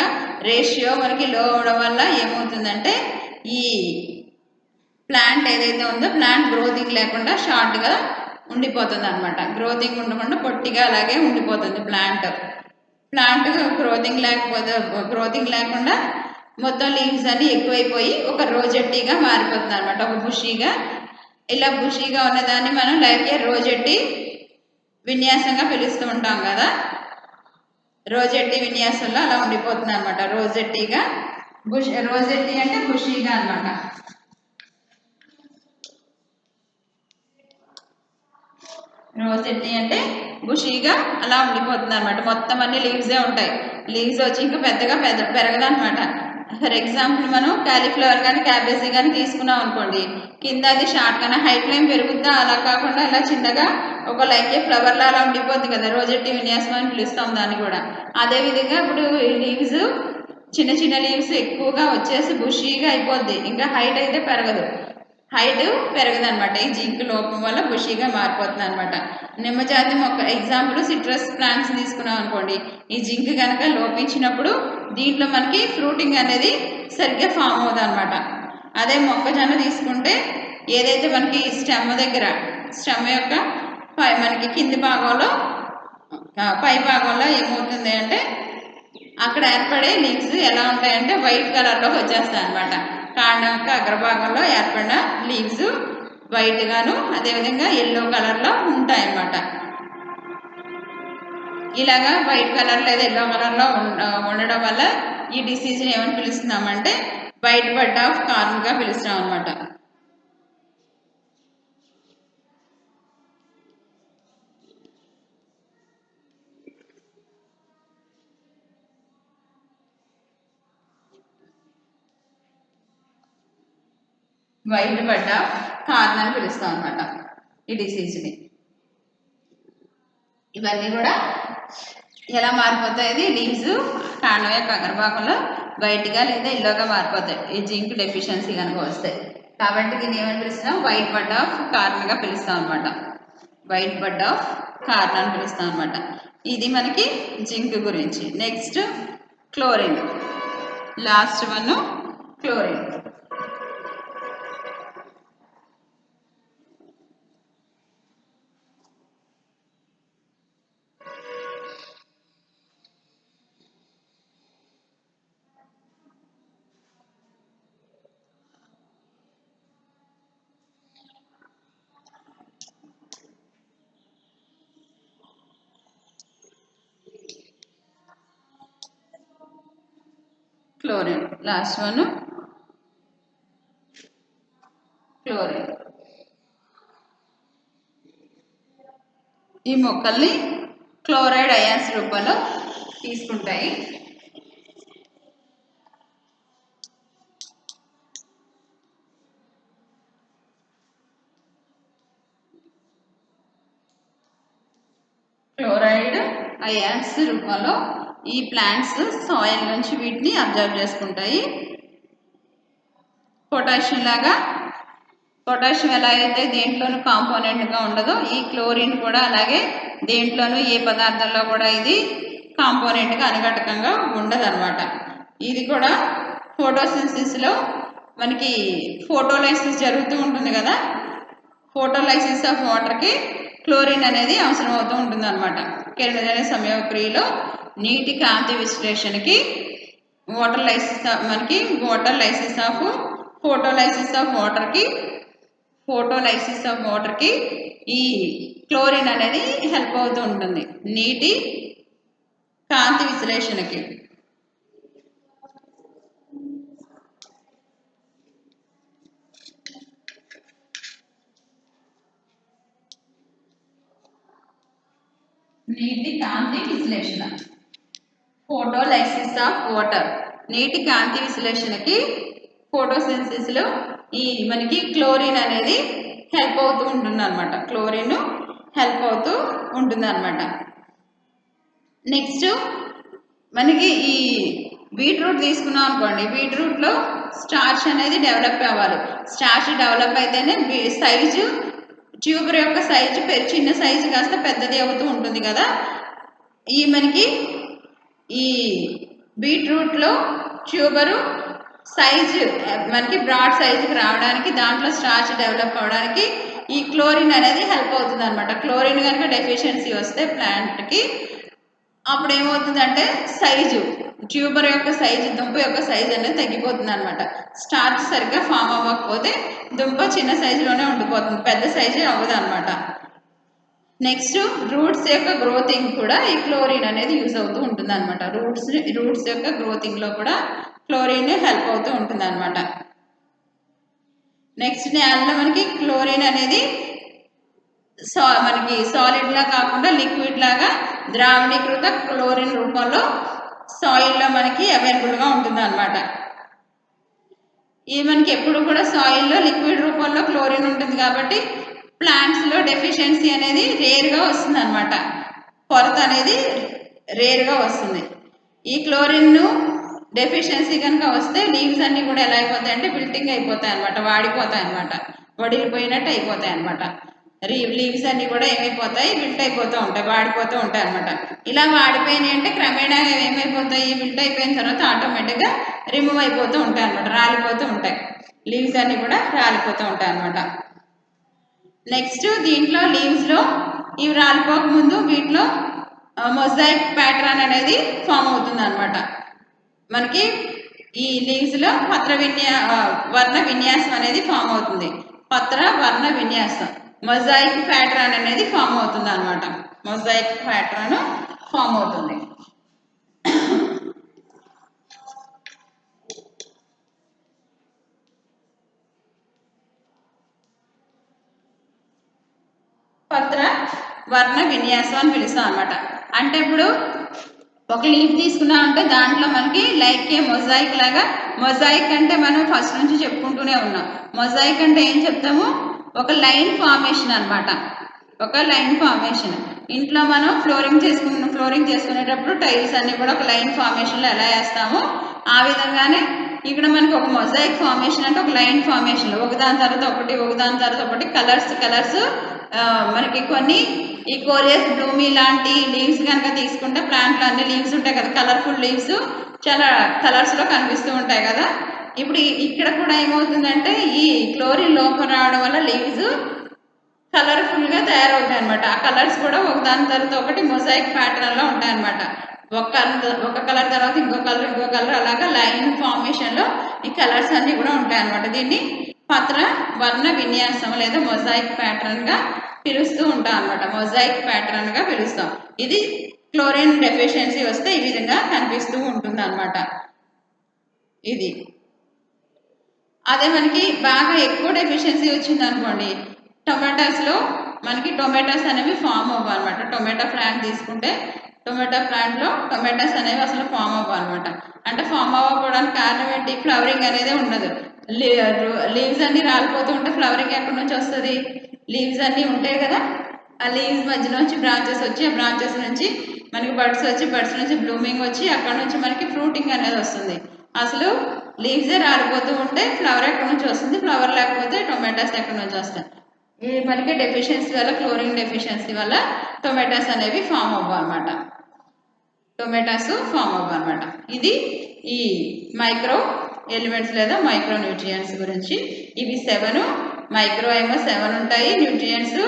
రేషియో మనకి లో అవడం వల్ల ఏమవుతుందంటే ఈ ప్లాంట్ ఏదైతే ఉందో ప్లాంట్ గ్రోతింగ్ లేకుండా షార్ట్గా ఉండిపోతుంది అనమాట. గ్రోతింగ్ ఉండకుండా పొట్టిగా అలాగే ఉండిపోతుంది ప్లాంట్. గ్రోతింగ్ లేకుండా మొత్తం లీవ్స్ అన్ని ఎక్కువైపోయి ఒక రోజెట్టిగా మారిపోతుంది అనమాట, ఒక బుషీగా. ఇలా బుషీగా ఉన్నదాన్ని మనం లైక్ ఏ రోజెట్టి విన్యాసంగా పిలుస్తూ ఉంటాం కదా, రోజెట్టి విన్యాసంలో అలా ఉండిపోతుంది అనమాట, రోజెట్టిగా. రోజెట్టి అంటే బుషీగా అనమాట. రోజెట్టి అంటే బుషీగా అలా ఉండిపోతుంది అనమాట, మొత్తం అన్ని లీవ్సే ఉంటాయి. లీవ్స్ వచ్చి ఇంకా పెద్దగా పెరగదనమాట. ఫర్ ఎగ్జాంపుల్ మనం క్యాలీఫ్లవర్ కానీ క్యాబేజీ కానీ తీసుకున్నాం అనుకోండి, కింద అది షార్ట్ కానీ హైట్ లైన్ పెరుగుద్దా, అలా కాకుండా ఇలా చిన్నగా ఒక లైక్ ఏ ఫ్లవర్లా అలా ఉండిపోద్ది కదా, రోజెట్టి విన్యాసం అని పిలుస్తాం దాన్ని కూడా. అదేవిధంగా ఇప్పుడు లీవ్స్ చిన్న చిన్న లీవ్స్ ఎక్కువగా వచ్చేసి బుషీగా అయిపోద్ది, ఇంకా హైట్ అయితే పెరగదు, హైట్ పెరగదనమాట. ఈ జింక్ లోపం వల్ల బుషీగా మారిపోతుంది అనమాట. నిమ్మజాతి మొక్క ఎగ్జాంపుల్ సిట్రస్ ప్లాంట్స్ తీసుకున్నాం అనుకోండి, ఈ జింక్ కనుక లోపించినప్పుడు దీంట్లో మనకి ఫ్రూటింగ్ అనేది సరిగ్గా ఫామ్ అవుతుంది అనమాట. అదే మొక్కజొన్న తీసుకుంటే ఏదైతే మనకి స్టెమ్ దగ్గర, స్టెమ్ యొక్క మనకి కింది భాగంలో పై భాగంలో ఏమవుతుంది అంటే అక్కడ ఏర్పడే లీవ్స్ ఎలా ఉంటాయంటే వైట్ కలర్లో వచ్చేస్తాయి అనమాట. కాండం యొక్క అగ్రభాగంలో ఏర్పడిన లీవ్స్ వైట్ గాను అదేవిధంగా ఎల్లో కలర్లో ఉంటాయన్నమాట. ఇలాగా వైట్ కలర్ లేదా ఎల్లో కలర్లో ఉండడం వల్ల ఈ డిసీజ్ని ఏమని పిలుస్తున్నామంటే వైట్ బడ్ ఆఫ్ కార్న్గా పిలుస్తున్నాం అనమాట. వైట్ బడ్ ఆఫ్ కార్న్ అని పిలుస్తాం అనమాట ఈ డిసీజ్ని. ఇవన్నీ కూడా ఎలా మారిపోతాయి, లీవ్స్ కాండం యొక్క అగ్రభాగంలో వైట్గా లేదా ఎల్లోగా మారిపోతాయి ఈ జింక్ డెఫిషియన్సీ కనుక వస్తే. కాబట్టి దీన్ని ఏమని పిలుస్తాం, వైట్ బడ్ ఆఫ్ కార్న్గా పిలుస్తాం అనమాట, వైట్ బడ్ ఆఫ్ కార్న్ అని పిలుస్తాం అనమాట. ఇది మనకి జింక్ గురించి. Next chlorine, last one chlorine. Chlorine, last one chlorine. ఈ మొక్కల్ని క్లోరైడ్ అయాన్స్ రూపంలో తీసుకుంటాయి. క్లోరైడ్ అయాన్స్ రూపంలో ఈ ప్లాంట్స్ సాయిల్ నుంచి వీటిని అబ్జర్వ్ చేసుకుంటాయి. పొటాషియం లాగా, పొటాషియం ఎలా అయితే దేంట్లోనూ కాంపోనెంట్గా ఉండదో, ఈ క్లోరిన్ కూడా అలాగే దేంట్లోనూ ఏ పదార్థంలో కూడా ఇది కాంపోనెంట్గా అనుఘటకంగా ఉండదు అనమాట. ఇది కూడా ఫోటోసింథసిస్లో మనకి ఫోటోలైసిస్ జరుగుతూ ఉంటుంది కదా, ఫోటోలైసిస్ ఆఫ్ వాటర్కి క్లోరిన్ అనేది అవసరం అవుతూ ఉంటుంది అనమాట. కిరణజన్య సంయోగక్రియలో నీటి కాంతి విశ్లేషణకి మనకి ఫోటోలైసిస్ ఆఫ్ వాటర్కి ఈ క్లోరిన్ అనేది హెల్ప్ అవుతూ ఉంటుంది నీటి కాంతి విశ్లేషణకి. నీటి కాంతి విశ్లేషణ, ఫోటోలైసిస్ ఆఫ్ వాటర్, నీటి కాంతి విశ్లేషణకి ఫోటోసింథసిస్లో ఈ మనకి క్లోరిన్ అనేది హెల్ప్ అవుతూ ఉంటుంది అనమాట, క్లోరిన్ హెల్ప్ అవుతూ ఉంటుంది అనమాట. నెక్స్ట్ మనకి ఈ బీట్రూట్ తీసుకున్నాం అనుకోండి, బీట్రూట్లో స్టార్చ్ అనేది డెవలప్ అవ్వాలి. స్టార్చ్ డెవలప్ అయితేనే సైజు, ట్యూబర్ యొక్క సైజు చిన్న సైజు కాస్త పెద్దది అవుతూ ఉంటుంది కదా. ఈ మనకి ఈ బీట్రూట్లో ట్యూబరు సైజు మనకి బ్రాడ్ సైజుకి రావడానికి, దాంట్లో స్టార్చ్ డెవలప్ అవడానికి ఈ క్లోరిన్ అనేది హెల్ప్ అవుతుంది అనమాట. క్లోరిన్ కనుక డెఫిషియన్సీ వస్తే ప్లాంట్కి అప్పుడు ఏమవుతుందంటే సైజు ట్యూబర్ యొక్క సైజు దుంప యొక్క సైజు అనేది తగ్గిపోతుంది అనమాట. స్టార్చ్ సరిగ్గా ఫామ్ అవ్వకపోతే దుంప చిన్న సైజులోనే ఉండిపోతుంది, పెద్ద సైజు అవ్వదు అనమాట. నెక్స్ట్ రూట్స్ యొక్క గ్రోతింగ్ కూడా ఈ క్లోరిన్ అనేది యూజ్ అవుతూ ఉంటుంది అనమాట. రూట్స్ యొక్క గ్రోతింగ్లో కూడా క్లోరిన్ హెల్ప్ అవుతూ ఉంటుంది అనమాట. నెక్స్ట్ నేలలో మనకి క్లోరిన్ అనేది మనకి సాలిడ్ లా కాకుండా లిక్విడ్ లాగా ద్రావణీకృత క్లోరిన్ రూపంలో సాయిల్లో మనకి అవైలబుల్గా ఉంటుంది అనమాట. ఇది మనకి ఎప్పుడు కూడా సాయిల్లో లిక్విడ్ రూపంలో క్లోరిన్ ఉంటుంది కాబట్టి ప్లాంట్స్లో డెఫిషియన్సీ అనేది రేర్గా వస్తుంది అనమాట. కొరత అనేది రేర్గా వస్తుంది. ఈ క్లోరిన్ డెఫిషియన్సీ కనుక వస్తే లీవ్స్ అన్నీ కూడా ఎలా అయిపోతాయి అంటే విల్టింగ్ అయిపోతాయి అనమాట, వాడిపోతాయి అనమాట, వడిలిపోయినట్టు అయిపోతాయి అనమాట. లీవ్స్ అన్నీ కూడా ఏమైపోతాయి, విల్ట్ అయిపోతూ ఉంటాయి, వాడిపోతూ ఉంటాయి అనమాట. ఇలా వాడిపోయినాయి అంటే క్రమేణా ఏమైపోతాయి, విల్ట్ అయిపోయిన తర్వాత ఆటోమేటిక్గా రిమూవ్ అయిపోతూ ఉంటాయి అనమాట, రాలిపోతూ ఉంటాయి. లీవ్స్ అన్నీ కూడా రాలిపోతూ ఉంటాయి అనమాట. నెక్స్ట్ దీంట్లో లీవ్స్లో ఇవి రాలిపోక ముందు వీటిలో మొజాయిక్ ప్యాటర్న్ అనేది ఫామ్ అవుతుంది అనమాట. మనకి ఈ లీవ్స్లో వర్ణ విన్యాసం అనేది ఫామ్ అవుతుంది. పత్ర వర్ణ విన్యాసం మొజాయిక్ ప్యాటర్న్ అనేది ఫామ్ అవుతుంది అనమాట. మొజాయిక్ ప్యాటర్న్ ఫామ్ అవుతుంది. పత్ర వర్ణ విన్యాసం అని పిలుస్తాం అనమాట. అంటే ఇప్పుడు ఒక లీఫ్ తీసుకున్నామంటే దాంట్లో మనకి లైక్ ఏ మొజాయిక్ లాగా, మొజాయిక్ అంటే మనం ఫస్ట్ నుంచి చెప్పుకుంటూనే ఉన్నాం. మొజాయిక్ అంటే ఏం చెప్తాము, ఒక లైన్ ఫార్మేషన్ అనమాట, ఒక లైన్ ఫార్మేషన్. ఇంట్లో మనం ఫ్లోరింగ్ చేసుకునేటప్పుడు టైల్స్ అన్ని కూడా ఒక లైన్ ఫార్మేషన్లో ఎలా వేస్తామో ఆ విధంగానే ఇక్కడ మనకి ఒక మొజాయిక్ ఫార్మేషన్ అంటే ఒక లైన్ ఫార్మేషన్, ఒకదాని తర్వాత ఒకటి కలర్స్ మనకి కొన్ని ఈ కోరియస్ బ్లూమీ లాంటి లీవ్స్ కనుక తీసుకుంటే ప్లాంట్లో అన్ని లీవ్స్ ఉంటాయి కదా, కలర్ఫుల్ లీవ్స్ చాలా కలర్స్లో కనిపిస్తూ ఉంటాయి కదా. ఇప్పుడు ఇక్కడ కూడా ఏమవుతుందంటే ఈ క్లోరిన్ లోపం రావడం వల్ల లీవ్స్ కలర్ఫుల్గా తయారవుతాయి అనమాట. ఆ కలర్స్ కూడా ఒకదాని తర్వాత ఒకటి మొజాయిక్ ప్యాటర్న్లో ఉంటాయి అనమాట. ఒక కలర్ తర్వాత ఇంకో కలర్ అలాగా లైన్ ఫార్మేషన్లో ఈ కలర్స్ అన్నీ కూడా ఉంటాయి అనమాట. దీన్ని పత్ర వర్ణ విన్యాసం లేదా మొజాయిక్ ప్యాటర్న్గా పిలుస్తూ ఉంటాం అనమాట. మొజాయిక్ ప్యాటర్న్గా పిలుస్తాం. ఇది క్లోరిన్ డెఫిషియన్సీ వస్తే ఈ విధంగా కనిపిస్తూ ఉంటుంది అనమాట. ఇది అదే మనకి బాగా ఎక్కువ డెఫిషియన్సీ వచ్చింది అనుకోండి, టొమాటోస్లో మనకి టొమాటోస్ అనేవి ఫామ్ అవ్వనమాట. టొమాటో ప్లాంట్ తీసుకుంటే టొమాటో ప్లాంట్లో టొమాటోస్ అనేవి అసలు ఫామ్ అవ్వనమాట. అంటే ఫామ్ అవ్వకపోవడానికి కారణం ఏంటి, ఫ్లవరింగ్ అనేది ఉండదు. లీవ్స్ అన్నీ రాలిపోతూ ఉంటే ఫ్లవరింగ్ ఎక్కడి నుంచి వస్తుంది, లీవ్స్ అన్నీ ఉంటాయి కదా, ఆ లీవ్స్ మధ్యలో నుంచి బ్రాంచెస్ వచ్చి ఆ బ్రాంచెస్ నుంచి మనకి బడ్స్ వచ్చి బడ్స్ నుంచి బ్లూమింగ్ వచ్చి అక్కడ నుంచి మనకి ఫ్రూటింగ్ అనేది వస్తుంది. అసలు లీవ్సే రాలిపోతూ ఉంటే ఫ్లవర్ ఎక్కడి నుంచి వస్తుంది, ఫ్లవర్ లేకపోతే టొమాటోస్ ఎక్కడి నుంచి వస్తాయి. ఈ మనకి డెఫిషియన్సీ వల్ల, క్లోరిన్ డెఫిషియన్సీ వల్ల టొమాటోస్ అనేవి ఫామ్ అవ్వన్నమాట. ఇది ఈ మైక్రో ఎలిమెంట్స్ లేదా మైక్రో న్యూట్రియంట్స్ గురించి. ఇవి 7, మైక్రో ఏమో 7 ఉంటాయి న్యూట్రియంట్స్,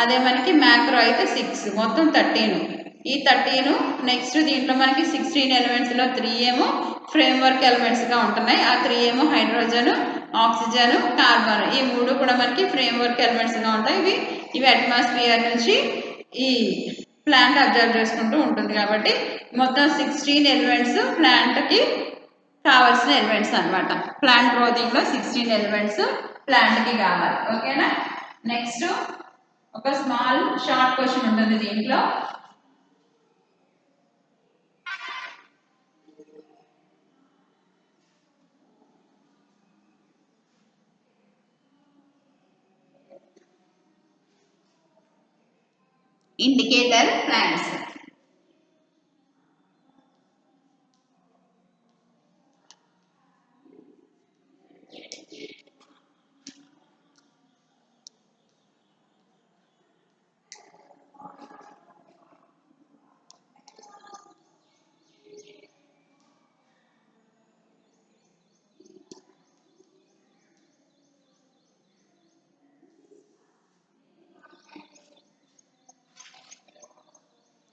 అదే మనకి మ్యాక్రో అయితే 6, మొత్తం 13. ఈ 13 నెక్స్ట్ దీంట్లో మనకి 16 ఎలిమెంట్స్లో 3 ఏమో ఫ్రేమ్వర్క్ ఎలిమెంట్స్గా ఉంటున్నాయి. ఆ 3 ఏమో హైడ్రోజన్, ఆక్సిజన్, కార్బన్, ఈ 3 కూడా మనకి ఫ్రేమ్వర్క్ ఎలిమెంట్స్గా ఉంటాయి. ఇవి అట్మాస్ఫియర్ నుంచి ఈ ప్లాంట్ అబ్జర్వ్ చేసుకుంటూ ఉంటుంది కాబట్టి మొత్తం 16 ఎలిమెంట్స్ ప్లాంట్కి కావాల్సిన ఎలిమెంట్స్ అనమాట. ప్లాంట్ గ్రోతింగ్లో 16 ఎలిమెంట్స్ ప్లాంట్కి కావాలి. ఓకేనా. నెక్స్ట్ ఒక స్మాల్ షార్ట్ క్వశ్చన్ ఉంటుంది దీంట్లో. Indicator plants.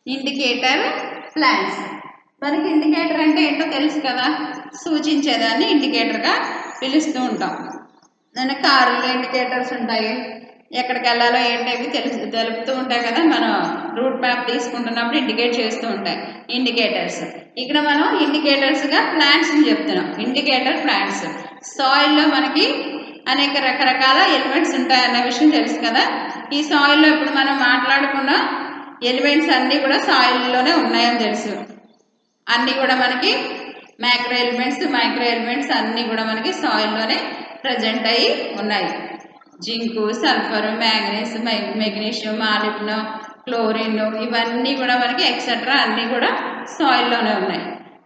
Indicator plants. మనకి ఇండికేటర్ అంటే ఏంటో తెలుసు కదా, సూచించేదాన్ని ఇండికేటర్గా పిలుస్తూ ఉంటాం. మన కారులో ఇండికేటర్స్ ఉంటాయి, ఎక్కడికి వెళ్ళాలో ఏంటవి తెలుపుతూ ఉంటాయి కదా, మనం రూట్ మ్యాప్ తీసుకుంటున్నప్పుడు ఇండికేట్ చేస్తూ ఉంటాయి ఇండికేటర్స్. ఇక్కడ మనం ఇండికేటర్స్గా ప్లాంట్స్ని చెప్తున్నాం. Indicator plants. సాయిల్లో మనకి అనేక రకరకాల ఎలిమెంట్స్ ఉంటాయన్న విషయం తెలుసు కదా. ఈ సాయిల్లో ఇప్పుడు మనం మాట్లాడుకున్న ఎలిమెంట్స్ అన్నీ కూడా సాయిల్లోనే ఉన్నాయని తెలుసు. అన్నీ కూడా మనకి మైక్రో ఎలిమెంట్స్ అన్నీ కూడా మనకి సాయిల్లోనే ప్రజెంట్ అయ్యి ఉన్నాయి. Zinc, sulphur, manganese, magnesium, molybdenum, chlorine, ఇవన్నీ కూడా మనకి ఎక్సెట్రా అన్నీ కూడా సాయిల్లోనే ఉన్నాయి.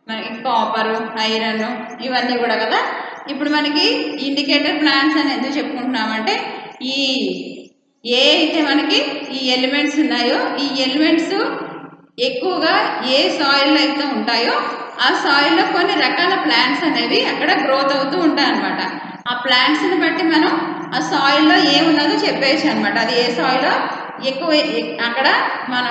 మనకి కాపరు, ఐరన్, ఇవన్నీ కూడా కదా. ఇప్పుడు మనకి ఇండికేటర్ ప్లాంట్స్ అని ఎందుకు చెప్పుకుంటున్నామంటే, ఈ ఏ అయితే మనకి ఈ ఎలిమెంట్స్ ఉన్నాయో, ఈ ఎలిమెంట్స్ ఎక్కువగా ఏ సాయిల్లో అయితే ఉంటాయో ఆ సాయిల్లో కొన్ని రకాల ప్లాంట్స్ అనేవి అక్కడ గ్రోత్ అవుతూ ఉంటాయి అన్నమాట. ఆ ప్లాంట్స్ని బట్టి మనం ఆ సాయిల్లో ఏమున్నదో చెప్పేయచ్చు అనమాట. అది ఏ సాయిల్లో ఎక్కువ అక్కడ మన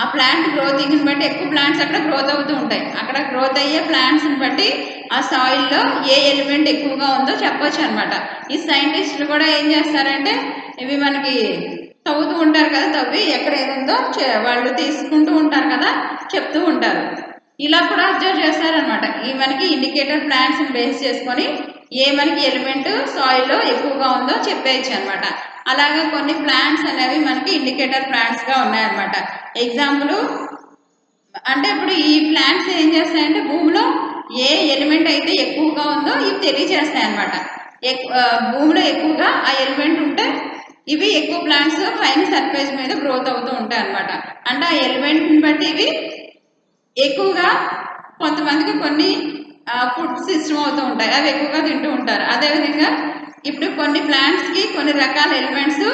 ఆ ప్లాంట్ గ్రోతింగ్ని బట్టి ఎక్కువ ప్లాంట్స్ అక్కడ గ్రోత్ అవుతూ ఉంటాయి. అక్కడ గ్రోత్ అయ్యే ప్లాంట్స్ని బట్టి ఆ సాయిల్లో ఏ ఎలిమెంట్ ఎక్కువగా ఉందో చెప్పొచ్చు అనమాట. ఈ సైంటిస్టులు కూడా ఏం చేస్తారంటే, ఇవి మనకి తవ్వుతూ ఉంటారు కదా, తవ్వి ఎక్కడ ఏముందో వాళ్ళు తీసుకుంటూ ఉంటారు కదా, చెప్తూ ఉంటారు. ఇలా కూడా అబ్జర్వ్ చేస్తారనమాట. ఈ మనకి ఇండికేటర్ ప్లాంట్స్ని బేస్ చేసుకొని ఏ మనకి ఎలిమెంట్ సాయిల్లో ఎక్కువగా ఉందో చెప్పేయచ్చు అనమాట. అలాగే కొన్ని ప్లాంట్స్ అనేవి మనకి ఇండికేటర్ ప్లాంట్స్గా ఉన్నాయన్నమాట. ఎగ్జాంపుల్ అంటే ఇప్పుడు ఈ ప్లాంట్స్ ఏం చేస్తాయంటే, భూమిలో ఏ ఎలిమెంట్ అయితే ఎక్కువగా ఉందో ఇవి తెలియజేస్తాయి అనమాట. భూమిలో ఎక్కువగా ఆ ఎలిమెంట్ ఉంటే ఇవి ఎక్కువ ప్లాంట్స్ పైన సర్ఫేస్ మీద గ్రోత్ అవుతూ ఉంటాయి అనమాట. అంటే ఆ ఎలిమెంట్ని బట్టి ఇవి ఎక్కువగా కొంతమందికి కొన్ని ఫుడ్ సిస్టమ్ అవుతూ ఉంటాయి, అవి ఎక్కువగా తింటూ ఉంటారు. అదేవిధంగా ఇప్పుడు కొన్ని ప్లాంట్స్కి కొన్ని రకాల ఎలిమెంట్స్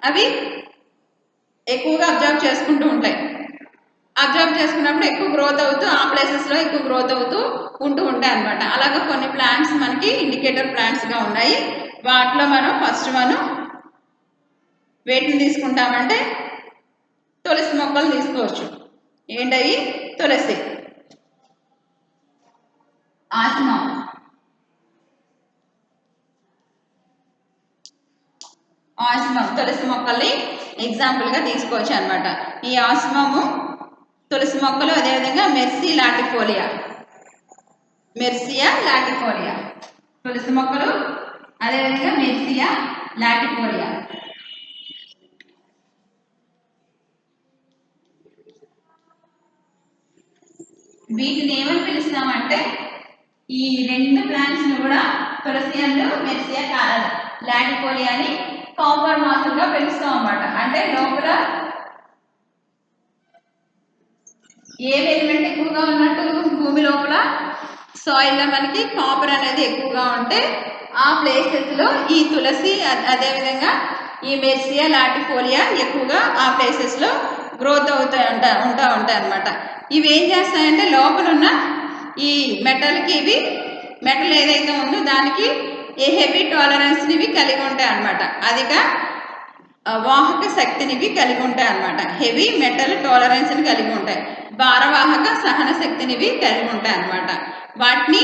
అవి ఎక్కువగా అబ్జర్వ్ చేసుకుంటూ ఉంటాయి. అబ్జర్వ్ చేసుకున్నప్పుడు ఎక్కువ గ్రోత్ అవుతూ ఆ ప్లేసెస్లో ఎక్కువ గ్రోత్ అవుతూ ఉంటూ ఉంటాయి అనమాట. అలాగే కొన్ని ప్లాంట్స్ మనకి ఇండికేటర్ ప్లాంట్స్గా ఉన్నాయి. వాటిలో మనం ఫస్ట్ వేటిని తీసుకుంటామంటే తులసి మొక్కలు తీసుకోవచ్చు. ఏంటవి? తులసి, ఆస్మం, తులసి మొక్కల్ని ఎగ్జాంపుల్గా తీసుకోవచ్చు అనమాట. ఈ ఆస్మము, తులసి మొక్కలు, అదేవిధంగా మెర్సియా లాటిఫోలియా తులసి మొక్కలు, అదేవిధంగా మెర్సియా లాటిఫోలియా. వీటిని ఏమని పిలుస్తామంటే, ఈ రెండు ప్లాంట్స్ని కూడా తులసి అండ్ మెర్సియా లాటిఫోలియాని కాపర్ మాసులుగా పిలుస్తాం అన్నమాట. అంటే లోపల ఏ ఎలిమెంట్ ఎక్కువగా ఉన్నట్టు భూమి లోపల సాయిల్లో మనకి కాపర్ అనేది ఎక్కువగా ఉంటే ఆ ప్లేసెస్లో ఈ తులసి అదేవిధంగా ఈ మెర్సియా లాటిఫోలియా ఎక్కువగా ఆ ప్లేసెస్లో గ్రోత్ ఉంటాయి అన్నమాట. ఇవి ఏం చేస్తాయంటే లోపల ఉన్న ఈ మెటల్కి ఇవి మెటల్ ఏదైతే ఉందో దానికి ఏ హెవీ టాలరెన్స్ని ఇవి కలిగి ఉంటాయి అన్నమాట. అదిగా వాహక శక్తిని ఇవి కలిగి ఉంటాయి అన్నమాట. హెవీ మెటల్ టాలరెన్స్ని కలిగి ఉంటాయి. భారవాహక సహన శక్తిని ఇవి కలిగి ఉంటాయి అన్నమాట. వాటిని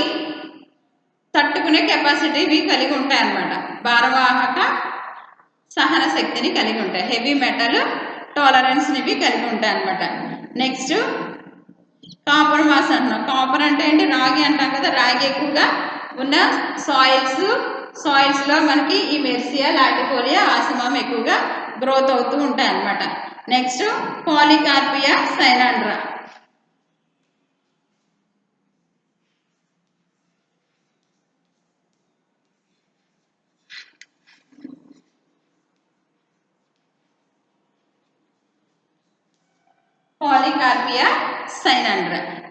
తట్టుకునే కెపాసిటీ ఇవి కలిగి ఉంటాయి అన్నమాట. భారవాహక సహన శక్తిని కలిగి ఉంటాయి. హెవీ మెటల్ టాలరెన్స్ని ఇవి కలిగి ఉంటాయి అన్నమాట. నెక్స్ట్ కాపర్ మాస్ అంటున్నాం. కాపర్ అంటే ఏంటి? రాగి అంటాం కదా. రాగి ఎక్కువగా ఉన్న సాయిల్స్లో మనకి ఈ మెర్సియా లాటిఫోలియా ఆసిమం ఎక్కువగా గ్రోత్ అవుతూ ఉంటాయి అన్నమాట. నెక్స్ట్ పాలికార్పియా సైనాండ్రా.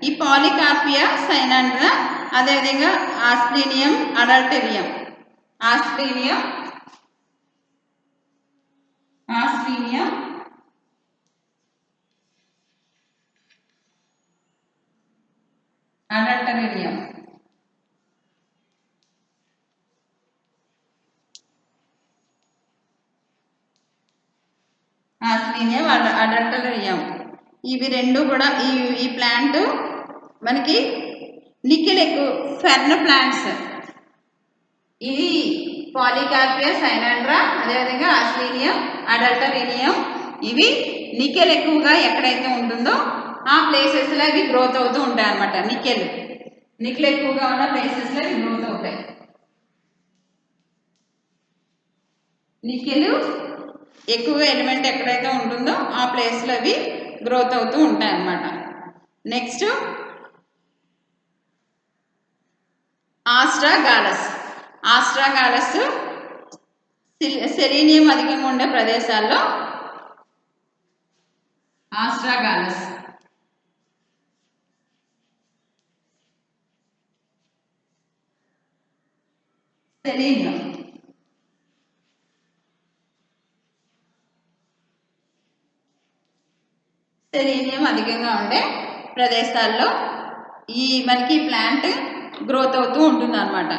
ఈ పాలికార్పియా సైనాండ్రా అదేవిధంగా ఆస్ట్రేనియం అడల్టేరియం ఇవి రెండు కూడా ఈ ప్లాంట్ మనకి నికెల్ ఎక్కువ ఫెర్న్ ప్లాంట్స్. ఇది పాలికార్పియా సైనాండ్రా, అదేవిధంగా ఆస్లీనియం, అడల్టరీనియం. ఇవి నికెల్ ఎక్కువగా ఎక్కడైతే ఉంటుందో ఆ ప్లేసెస్లో ఇవి గ్రోత్ అవుతూ ఉంటాయి అన్నమాట. నికెల్ ఎక్కువగా ఉన్న ప్లేసెస్లో ఇవి గ్రోత్ అవుతాయి. నికెల్ ఎక్కువగా ఎలిమెంట్ ఎక్కడైతే ఉంటుందో ఆ ప్లేస్లో అవి గ్రోత్ అవుతూ ఉంటాయి అన్నమాట. నెక్స్ట్ ఆస్ట్రాగాలస్ సెలీనియం అధికంగా ఉండే ప్రదేశాల్లో ఆస్ట్రాగాలస్ సెలీనియం అధికంగా ఉండే ప్రదేశాల్లో మనకి ప్లాంట్ గ్రోత్ అవుతూ ఉంటుంది అనమాట.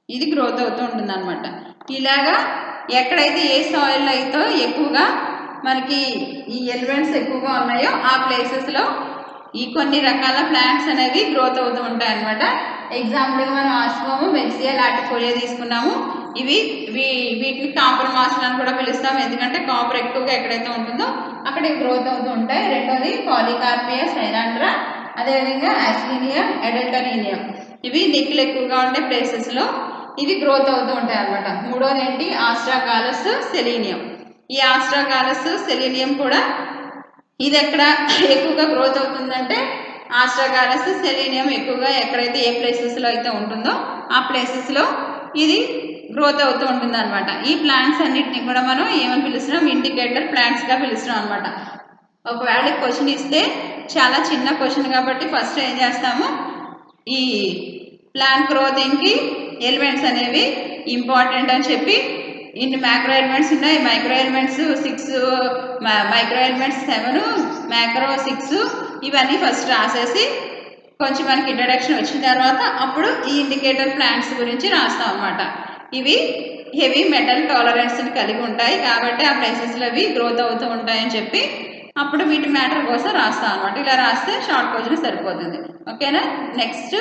ఇది గ్రోత్ అవుతూ ఉంటుంది అనమాట. ఇలాగా ఎక్కడైతే ఏ సాయిల్ అయితే ఎక్కువగా మనకి ఈ ఎలిమెంట్స్ ఎక్కువగా ఉన్నాయో ఆ ప్లేసెస్లో ఈ కొన్ని రకాల ప్లాంట్స్ అనేవి గ్రోత్ అవుతూ ఉంటాయి అనమాట. ఎగ్జాంపుల్గా మనం ఆస్కోము, మెర్సియా, లాటిఫోలియా తీసుకున్నాము. వీటిని కాపర్ మాస్లు అని కూడా పిలుస్తాం, ఎందుకంటే కాపర్ ఎక్కువగా ఎక్కడైతే ఉంటుందో అక్కడ గ్రోత్ అవుతూ ఉంటాయి. రెండోది పాలికార్పియా సైనాండ్రా, అదేవిధంగా ఆస్లీనియం, అడల్టరీనియం. ఇవి నికెల్ ఎక్కువగా ఉండే ప్లేసెస్లో ఇవి గ్రోత్ అవుతూ ఉంటాయి అన్నమాట. మూడోది ఏంటి? Astragalus selenium. ఈ ఆస్ట్రాగాలస్ సెలీనియం కూడా ఇది ఎక్కడ ఎక్కువగా గ్రోత్ అవుతుందంటే ఆస్ట్రాగాలస్ సెలీనియం ఎక్కువగా ఎక్కడైతే ఏ ప్లేసెస్లో అయితే ఉంటుందో ఆ ప్లేసెస్లో ఇది గ్రోత్ అవుతూ ఉంటుంది అనమాట. ఈ ప్లాంట్స్ అన్నిటిని కూడా మనం ఏమని పిలుస్తున్నాం? ఇండికేటర్ ప్లాంట్స్గా పిలుస్తున్నాం అనమాట. ఒకవేళ క్వశ్చన్ ఇస్తే చాలా చిన్న క్వశ్చన్ కాబట్టి ఫస్ట్ ఏం చేస్తాము, ఈ ప్లాంట్ గ్రోతింగ్కి ఎలిమెంట్స్ అనేవి ఇంపార్టెంట్ అని చెప్పి ఇన్ని మైక్రో ఎలిమెంట్స్ ఉన్నాయి. Micro elements 6, micro elements 7, macro 6, ఇవన్నీ ఫస్ట్ రాసేసి కొంచెం మనకి ఇంట్రడక్షన్ వచ్చిన తర్వాత అప్పుడు ఈ ఇండికేటర్ ప్లాంట్స్ గురించి రాస్తాం అన్నమాట. ఇవి హెవీ మెటల్ టాలరెన్స్ని కలిగి ఉంటాయి కాబట్టి ఆ ప్లేసెస్లో అవి గ్రోత్ అవుతూ ఉంటాయని చెప్పి అప్పుడు వీటి మ్యాటర్ కోసం రాస్తాం అనమాట. ఇలా రాస్తే షార్ట్ క్వశ్చన్ సరిపోతుంది. ఓకేనా? నెక్స్ట్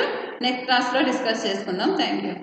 క్లాస్లో డిస్కస్ చేసుకుందాం. Thank you.